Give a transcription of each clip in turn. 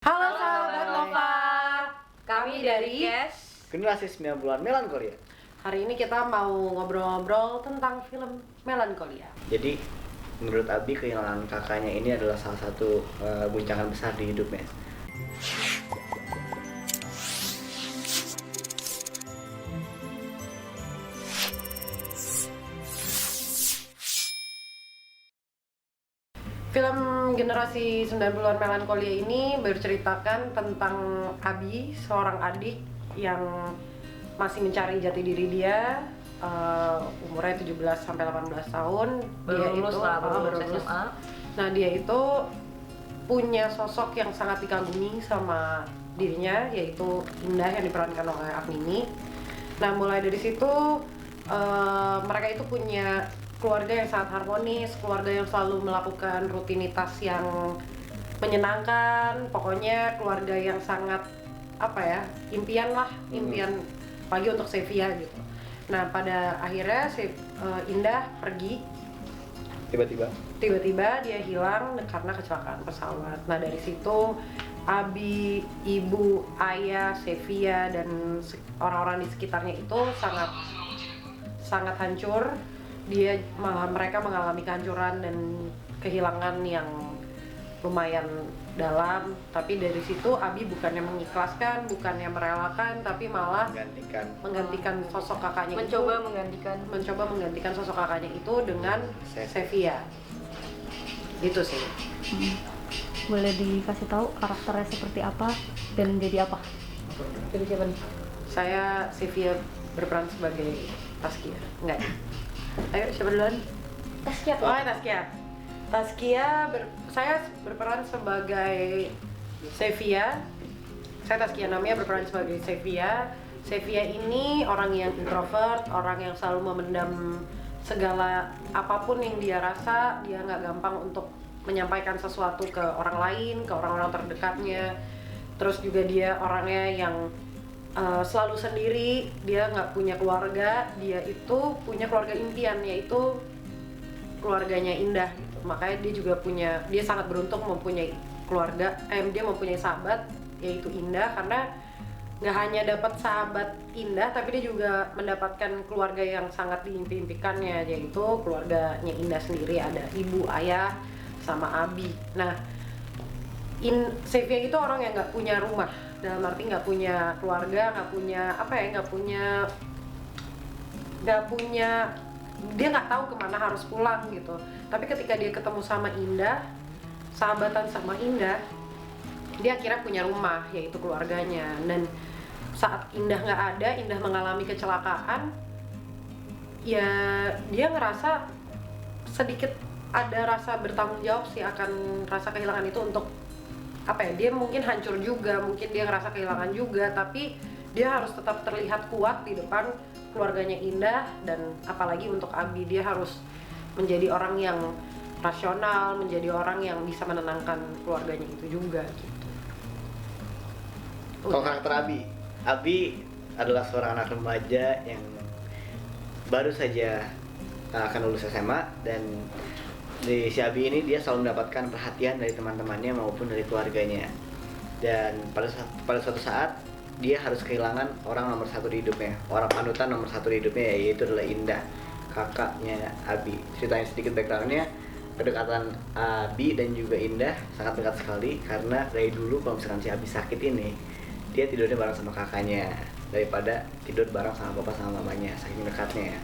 Halo sahabat Nova, kami dari Generasi 90-an Melankolia. Hari ini kita mau ngobrol-ngobrol tentang film Melankolia. Jadi, menurut Abi kehilangan kakaknya ini adalah salah satu guncangan besar di hidupnya. Film generasi 90-an Melankolia ini berceritakan tentang Abi, seorang adik yang masih mencari jati diri dia. Umurnya 17 sampai 18 tahun. Baru lulus lulus. SMA. Nah, dia itu punya sosok yang sangat dikagumi sama dirinya, yaitu Indah yang diperankan oleh Afnini. Nah, mulai dari situ mereka itu punya keluarga yang sangat harmonis, keluarga yang selalu melakukan rutinitas yang menyenangkan, pokoknya keluarga yang sangat impian pagi untuk Sevia gitu. Nah, pada akhirnya Indah pergi, tiba-tiba dia hilang karena kecelakaan pesawat. Nah, dari situ Abi, ibu, ayah, Sevia dan orang-orang di sekitarnya itu sangat hancur. Mereka mengalami kehancuran dan kehilangan yang lumayan dalam. Tapi dari situ Abi bukannya mengikhlaskan, bukannya merelakan, tapi malah menggantikan sosok kakaknya mencoba menggantikan sosok kakaknya itu dengan Sevia. Itu sih. Boleh dikasih tahu karakternya seperti apa dan jadi apa? Jadi siapa nih? Saya Sevia berperan sebagai Taskia. Enggak. Ayo, siapa duluan? Taskia. Saya berperan sebagai Sevia. Saya Taskia namanya, berperan sebagai Sevia. Sevia ini orang yang introvert, orang yang selalu memendam segala apapun yang dia rasa. Dia nggak gampang untuk menyampaikan sesuatu ke orang lain, ke orang-orang terdekatnya. Terus juga dia orangnya yang selalu sendiri, dia nggak punya keluarga. Dia itu punya keluarga impian, yaitu keluarganya Indah gitu. Makanya dia sangat beruntung mempunyai keluarga, dia mempunyai sahabat yaitu Indah, karena nggak hanya dapat sahabat Indah, tapi dia juga mendapatkan keluarga yang sangat diimpi-impikannya, yaitu keluarganya Indah sendiri, ada ibu, ayah, sama Abi. Nah, Sevia itu orang yang nggak punya rumah, dalam arti nggak punya keluarga, dia nggak tahu kemana harus pulang gitu. Tapi ketika dia ketemu sama Indah, sahabatan sama Indah, dia akhirnya punya rumah, yaitu keluarganya. Dan saat Indah nggak ada, Indah mengalami kecelakaan, ya dia ngerasa sedikit ada rasa bertanggung jawab sih akan rasa kehilangan itu. Untuk dia mungkin hancur juga, mungkin dia ngerasa kehilangan juga, tapi dia harus tetap terlihat kuat di depan keluarganya Indah. Dan apalagi untuk Abi, dia harus menjadi orang yang rasional, menjadi orang yang bisa menenangkan keluarganya itu juga gitu. Kalau karakter Abi adalah seorang anak remaja yang baru saja akan lulus SMA, dan di si Abi ini dia selalu mendapatkan perhatian dari teman-temannya maupun dari keluarganya. Dan pada suatu saat dia harus kehilangan orang nomor satu di hidupnya, orang panutan nomor satu di hidupnya, yaitu adalah Indah, kakaknya Abi. Ceritanya sedikit backgroundnya, kedekatan Abi dan juga Indah sangat dekat sekali, karena dari dulu kalau misalkan si Abi sakit ini, dia tidurnya bareng sama kakaknya daripada tidur bareng sama papa sama mamanya, saking dekatnya ya.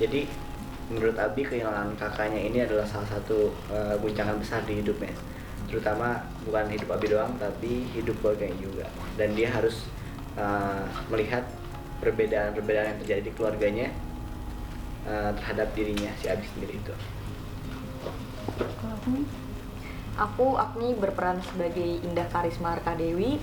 Jadi menurut Abi kehilangan kakaknya ini adalah salah satu guncangan besar di hidupnya, terutama bukan hidup Abi doang, tapi hidup keluarganya juga. Dan dia harus melihat perbedaan-perbedaan yang terjadi di keluarganya terhadap dirinya si Abi sendiri itu. Aku Agni berperan sebagai Indah Karisma Arkadewi.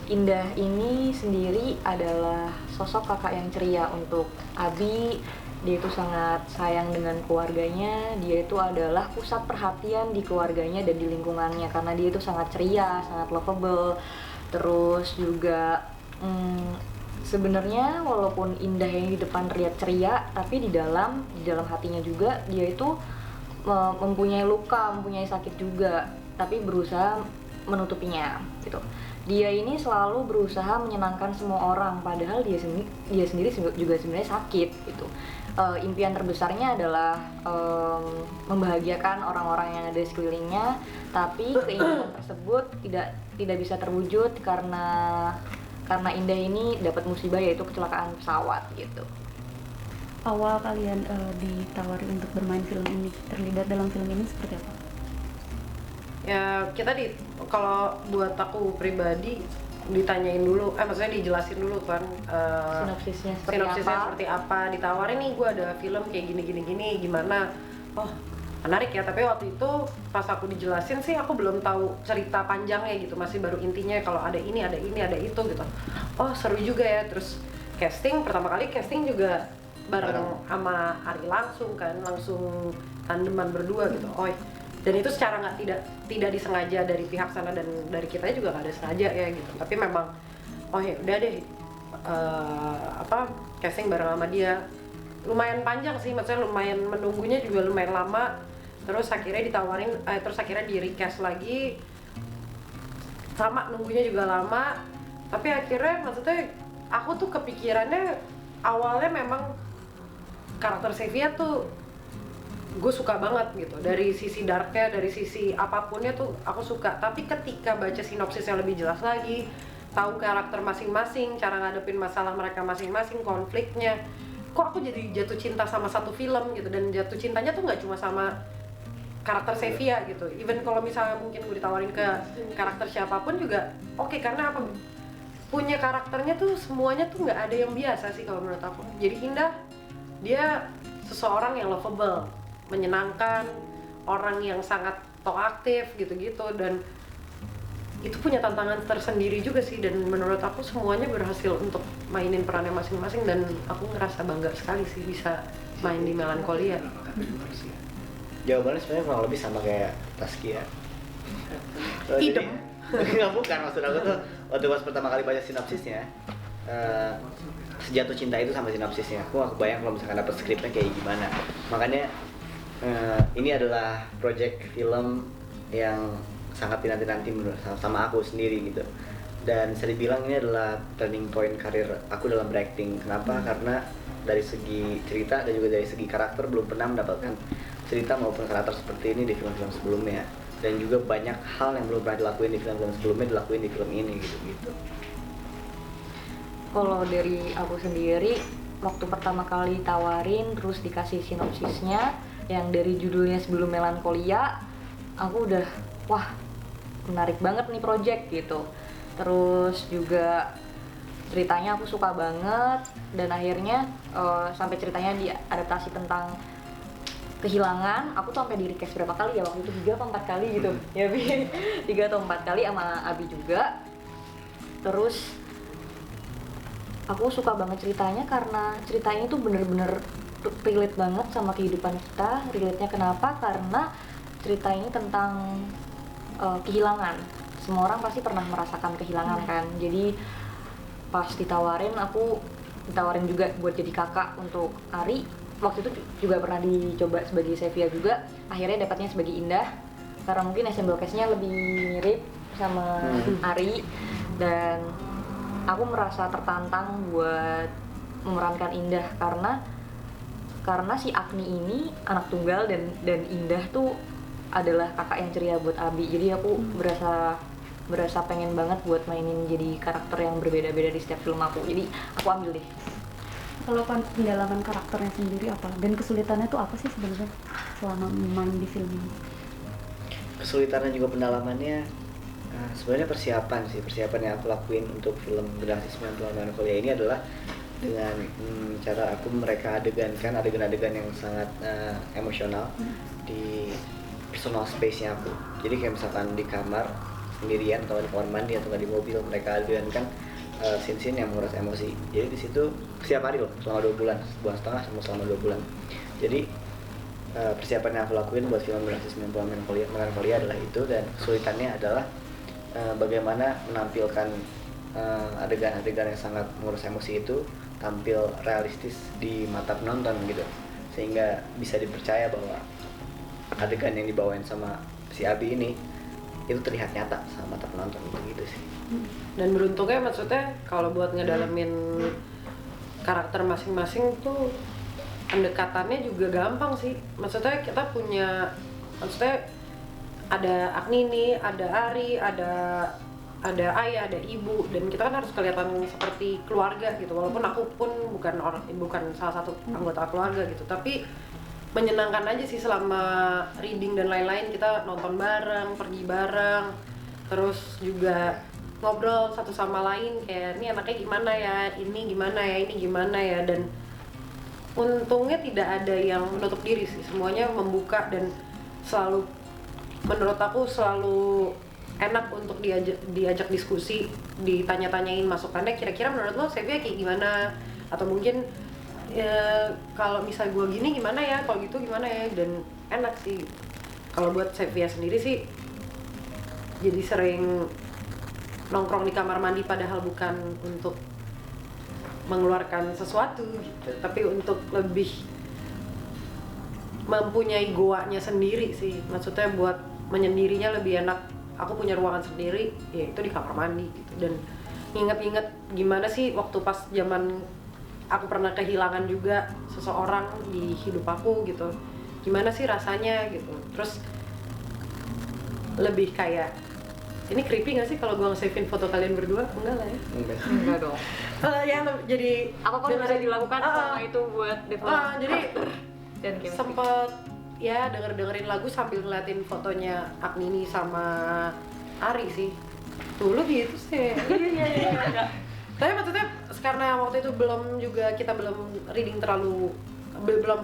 Indah ini sendiri adalah sosok kakak yang ceria untuk Abi. Dia itu sangat sayang dengan keluarganya. Dia itu adalah pusat perhatian di keluarganya dan di lingkungannya, karena dia itu sangat ceria, sangat lovable. Terus juga sebenarnya walaupun Indah yang di depan terlihat ceria, tapi di dalam hatinya juga dia itu mempunyai luka, mempunyai sakit juga, tapi berusaha menutupinya gitu. Dia ini selalu berusaha menyenangkan semua orang, padahal dia sendiri juga sebenarnya sakit gitu. Impian terbesarnya adalah membahagiakan orang-orang yang ada di sekelilingnya, tapi keinginan tersebut tidak bisa terwujud karena Indah ini dapat musibah, yaitu kecelakaan pesawat gitu. Awal kalian ditawari untuk bermain film ini, terlibat dalam film ini seperti apa? Ya kita kalau buat aku pribadi ditanyain dulu, maksudnya dijelasin dulu kan Sinopsisnya seperti apa, ditawarin nih gue ada film kayak gini gimana, oh menarik ya, tapi waktu itu pas aku dijelasin sih aku belum tahu cerita panjangnya gitu, masih baru intinya kalau ada ini ada itu gitu. Oh seru juga ya. Terus pertama kali casting juga bareng sama Ari langsung tandeman berdua gitu. Dan itu secara tidak disengaja dari pihak sana dan dari kita juga nggak ada sengaja ya gitu, tapi memang ya udah deh casting bareng sama dia. Lumayan panjang sih, maksudnya lumayan menunggunya juga lumayan lama, terus akhirnya ditawarin terus akhirnya di recast lagi, sama nunggunya juga lama, tapi akhirnya maksudnya aku tuh kepikirannya awalnya memang karakter Sevia tuh gue suka banget gitu, dari sisi darknya, dari sisi apapunnya tuh aku suka. Tapi ketika baca sinopsisnya lebih jelas lagi, tahu karakter masing-masing, cara ngadepin masalah mereka masing-masing, konfliknya, kok aku jadi jatuh cinta sama satu film gitu. Dan jatuh cintanya tuh nggak cuma sama karakter Sevia gitu, even kalau misalnya mungkin gue ditawarin ke karakter siapapun juga oke, karena apa, punya karakternya tuh semuanya tuh nggak ada yang biasa sih kalau menurut aku. Jadi Indah, dia seseorang yang lovable, menyenangkan, orang yang sangat proaktif gitu-gitu, dan itu punya tantangan tersendiri juga sih. Dan menurut aku semuanya berhasil untuk mainin perannya masing-masing, dan aku ngerasa bangga sekali sih bisa main di Melancholia. Jawabannya sebenarnya kurang lebih sama kayak Taskia. Idem. Nggak, bukan, maksud aku tuh waktu pas pertama kali baca sinopsisnya, sejatuh cinta itu sama sinopsisnya. Aku nggak kebayang kalau misalkan dapet skripnya kayak gimana. Makanya ini adalah project film yang sangat dinanti-nanti menurut sama aku sendiri gitu. Dan bisa dibilang ini adalah turning point karir aku dalam berakting. Kenapa? Karena dari segi cerita dan juga dari segi karakter belum pernah mendapatkan cerita maupun karakter seperti ini di film-film sebelumnya. Dan juga banyak hal yang belum pernah dilakuin di film-film sebelumnya dilakuin di film ini gitu. Kalau dari aku sendiri, waktu pertama kali tawarin terus dikasih sinopsisnya yang dari judulnya Sebelum Melancholia, aku udah wah menarik banget nih project gitu. Terus juga ceritanya aku suka banget, dan akhirnya sampai ceritanya diadaptasi tentang kehilangan. Aku tuh sampai di request berapa kali ya waktu itu, 3 atau 4 kali gitu ya Bi, 3 atau 4 kali sama Abi juga. Terus aku suka banget ceritanya karena ceritanya tuh bener-bener relate banget sama kehidupan kita. Relate-nya kenapa? Karena cerita ini tentang kehilangan. Semua orang pasti pernah merasakan kehilangan kan. Jadi pas aku ditawarin juga buat jadi kakak untuk Ari. Waktu itu juga pernah dicoba sebagai Sevia juga. Akhirnya dapatnya sebagai Indah karena mungkin ensemble cast-nya lebih mirip sama Ari, dan aku merasa tertantang buat memerankan Indah karena si Agni ini anak tunggal, dan Indah tuh adalah kakak yang ceria buat Abi. Jadi aku berasa pengen banget buat mainin jadi karakter yang berbeda-beda di setiap film aku. Jadi aku ambil deh. Kalau pendalaman karakternya sendiri apa? Dan kesulitannya tuh apa sih sebenarnya selama main di film ini? Kesulitannya juga pendalamannya sebenarnya persiapan yang aku lakuin untuk film Generasi 90 Melancholia ini adalah dengan cara aku mereka adegan-adegan yang sangat emosional di personal space-nya aku. Jadi kayak misalkan di kamar sendirian atau di kamar mandi atau di mobil, mereka adegankan scene-scene yang menguras emosi. Jadi di situ setiap hari loh, selama 2 bulan, sebulan setengah selama 2 bulan. Jadi persiapan yang aku lakuin buat film Generasi 90 Melancholia adalah itu, dan kesulitannya adalah bagaimana menampilkan adegan-adegan yang sangat menguras emosi itu tampil realistis di mata penonton gitu, sehingga bisa dipercaya bahwa adegan yang dibawain sama si Abi ini itu terlihat nyata sama mata penonton gitu sih. Dan beruntungnya maksudnya kalau buat ngedalamin karakter masing-masing tuh pendekatannya juga gampang sih. Maksudnya kita punya, maksudnya ada Agni nih, ada Ari, ada ayah, ada ibu, dan kita kan harus kelihatan seperti keluarga gitu. Walaupun aku pun bukan salah satu anggota keluarga gitu, tapi menyenangkan aja sih selama reading dan lain-lain. Kita nonton bareng, pergi bareng, terus juga ngobrol satu sama lain kayak ini anaknya gimana ya, ini gimana ya, ini gimana ya. Dan untungnya tidak ada yang menutup diri sih, semuanya membuka dan selalu, menurut aku selalu enak untuk diajak diskusi, ditanya-tanyain masukannya, kira-kira menurut lo Sevia kayak gimana, atau mungkin ya, kalau misal gue gini gimana ya, kalau gitu gimana ya. Dan enak sih. Kalau buat Sevia sendiri sih jadi sering nongkrong di kamar mandi padahal bukan untuk mengeluarkan sesuatu gitu, tapi untuk lebih mempunyai goanya sendiri sih. Maksudnya buat menyendirinya lebih enak. Aku punya ruangan sendiri, ya itu di kamar mandi gitu. Dan inget-inget gimana sih waktu pas zaman aku pernah kehilangan juga seseorang di hidup aku gitu, gimana sih rasanya gitu. Terus lebih kayak, ini creepy gak sih kalau gue nge-save-in foto kalian berdua? Enggak lah ya? Enggak dong. Ya jadi Apapun bisa dilakukan selama itu buat develop jadi dan chemistry. sempet ya dengerin lagu sambil ngeliatin fotonya Agnini sama Ari sih. Dulu gitu sih. Iya. Tapi maksudnya karena waktu itu kita belum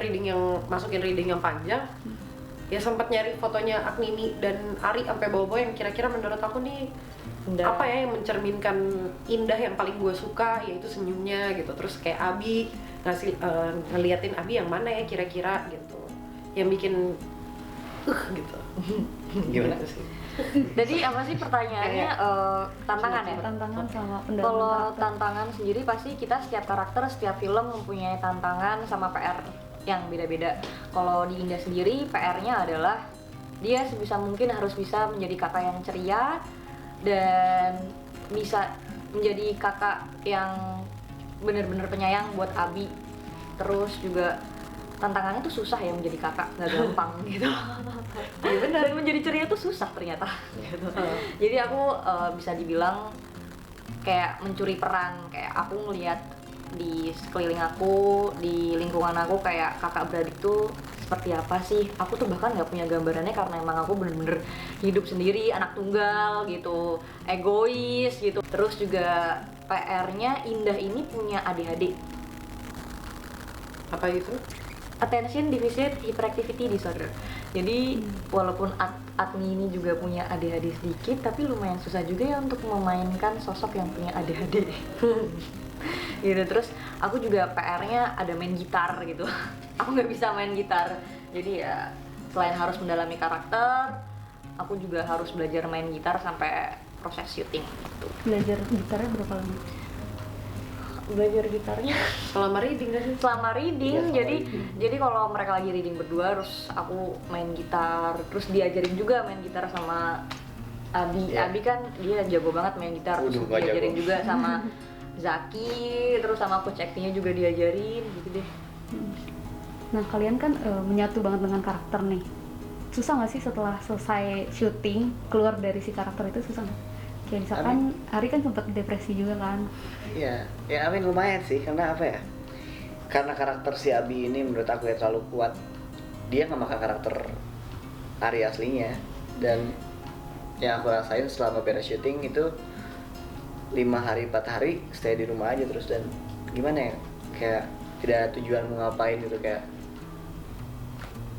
reading yang masukin reading yang panjang, ya sempat nyari fotonya Agnini dan Ari sampai bawa-bawa yang kira-kira menurut aku nih Indah. apa ya yang mencerminkan indah yang paling gue suka, yaitu senyumnya gitu. Terus kayak Abi ngeliatin Abi yang mana ya kira-kira gitu, yang bikin gitu. Gimana Gitu sih. Jadi apa sih pertanyaannya? Tantangan ya? Tantangan sama pendalaman Kalau karakter. tantangan sendiri pasti kita setiap karakter, setiap film mempunyai tantangan sama PR yang beda-beda. Kalau di Indah sendiri PR-nya adalah dia sebisa mungkin harus bisa menjadi kakak yang ceria dan bisa menjadi kakak yang benar-benar penyayang buat Abi. Terus juga tantangannya tuh susah ya menjadi kakak, nggak gampang gitu. Iya benar. Dan menjadi ceria tuh susah ternyata. Gitu. Jadi aku bisa dibilang kayak mencuri peran, kayak aku ngelihat di sekeliling aku, di lingkungan aku kayak kakak beradik tuh seperti apa sih. Aku tuh bahkan nggak punya gambarannya karena emang aku bener-bener hidup sendiri, anak tunggal gitu, egois gitu. Terus juga PR-nya Indah ini punya adik-adik. Apa itu? Attention Deficit Hyperactivity Disorder. Jadi walaupun Agni ini juga punya adik-adik sedikit, tapi lumayan susah juga ya untuk memainkan sosok yang punya adik-adik. Gitu. Terus aku juga PR-nya ada main gitar gitu. Aku nggak bisa main gitar. Jadi ya selain harus mendalami karakter, aku juga harus belajar main gitar sampai proses syuting gitu. Belajar gitarnya berapa lama? Belajar gitarnya Selama reading kan? selama reading. Iya, Jadi kalau mereka lagi reading berdua, terus aku main gitar, terus diajarin juga main gitar sama Abi. Iya. Abi kan dia jago banget main gitar, terus Waduh, nggak diajarin jago. juga sama Zaki, terus sama coach actingnya juga diajarin gitu deh. Nah kalian kan menyatu banget dengan karakter nih. Susah nggak sih setelah selesai syuting keluar dari si karakter itu, susah nggak? Kayak misalkan Ari kan sempat depresi juga kan. Iya, ya Amin lumayan sih, karena apa ya? Karena karakter si Abi ini menurut aku ya terlalu kuat. Dia nggak makan karakter Ari aslinya. Dan yang aku rasain selama beres syuting itu 5 hari 4 hari stay di rumah aja terus, dan gimana ya? Kayak tidak ada tujuan mau ngapain gitu, kayak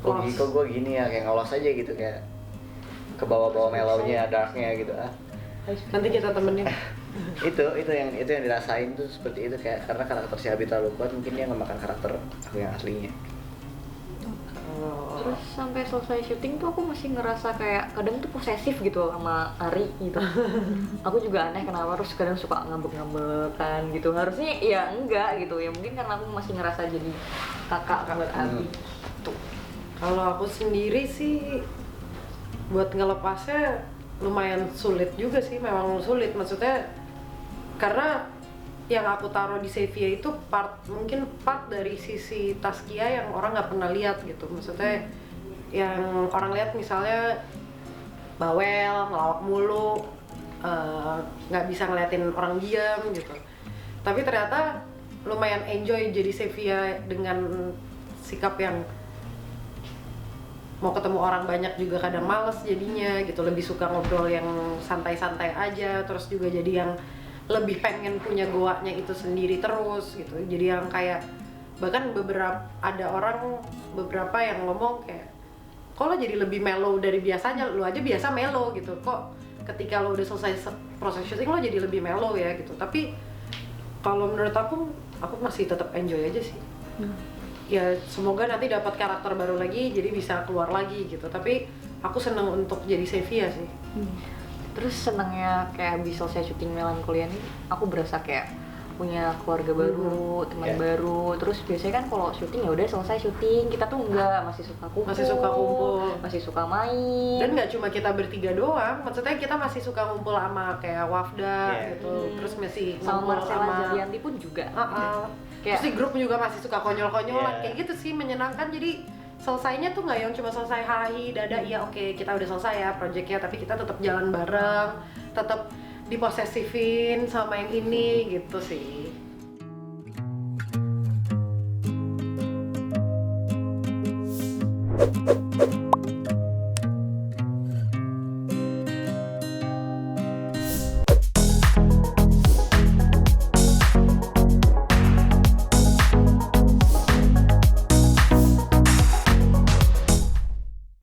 kok gue gini ya, kayak ngolos aja gitu, kayak ke bawah-bawah melownya, darknya gitu ah. Nanti kita temenin. itu yang dirasain tuh seperti itu, kayak karena karakter si Abi terlalu kuat, mungkin dia nggak makan karakter aku yang aslinya. Terus sampai selesai syuting tuh aku masih ngerasa kayak kadang tuh posesif gitu sama Ari gitu. Aku juga aneh kenapa terus kadang suka ngambek-ngambekan gitu. Harusnya ya enggak gitu. Ya mungkin karena aku masih ngerasa jadi kakak buat Abi. Kalau aku sendiri sih buat ngelepasnya lumayan sulit juga sih, memang sulit maksudnya, karena yang aku taruh di Sevilla itu mungkin part dari sisi Taskia yang orang nggak pernah lihat gitu, maksudnya yang orang lihat misalnya bawel, ngelawak mulu, nggak bisa ngeliatin orang diam gitu, tapi ternyata lumayan enjoy jadi Sevilla dengan sikap yang mau ketemu orang banyak juga kadang males jadinya gitu, lebih suka ngobrol yang santai-santai aja, terus juga jadi yang lebih pengen punya goanya itu sendiri terus gitu, jadi yang kayak bahkan ada beberapa yang ngomong kayak kok lo jadi lebih mellow dari biasanya, lo aja biasa mellow gitu, kok ketika lo udah selesai proses syuting lo jadi lebih mellow ya gitu, tapi kalau menurut aku masih tetap enjoy aja sih. Ya semoga nanti dapat karakter baru lagi jadi bisa keluar lagi gitu, tapi aku seneng untuk jadi Sevilla sih. Terus senangnya kayak habis selesai syuting Melancholia ini aku berasa kayak punya keluarga baru, teman baru. Terus biasanya kan kalau syuting ya udah selesai syuting, kita tuh enggak, masih suka kumpul, masih suka main. Dan nggak cuma kita bertiga doang, maksudnya kita masih suka ngumpul sama kayak Wafda gitu, terus masih sama Marcella Zalianti pun juga. Terus di grup juga masih suka konyol-konyolan kayak gitu sih, menyenangkan. Jadi selesainya tuh nggak yang cuma selesai hai dada ya oke kita udah selesai ya projectnya, tapi kita tetap jalan bareng, tetap diposesifin sama yang ini gitu sih.